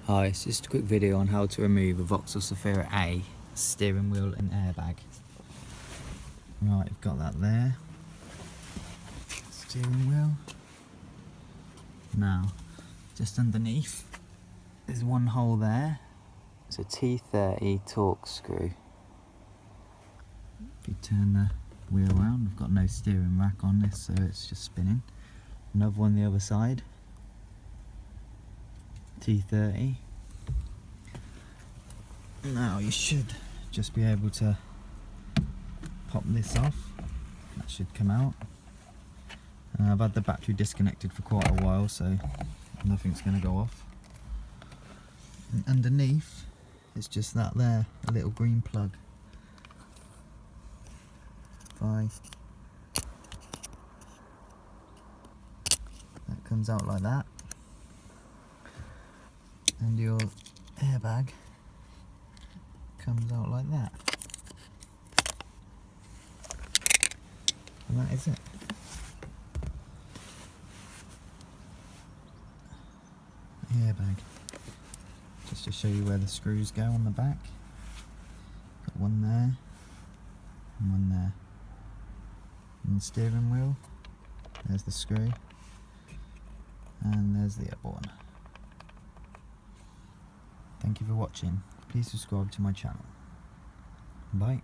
Hi, it's just a quick video on how to remove a Vauxhall Zafira A steering wheel and airbag. Right, you've got that there. Steering wheel. Now, just underneath, there's one hole there. It's a T30 Torx screw. If you turn the wheel around, we've got no steering rack on this, so it's just spinning. Another one the other side. T30. Now you should just be able to pop this off. That should come out. I've had the battery disconnected for quite a while, so nothing's going to go off. And underneath it's just that there, a little green plug. That comes out like that, and your airbag comes out like that, and that is it. Airbag. Just to show you where the screws go on the back. Got one there and one there. And the steering wheel, there's the screw, and there's the other one. Thank you for watching. Please subscribe to my channel. Bye.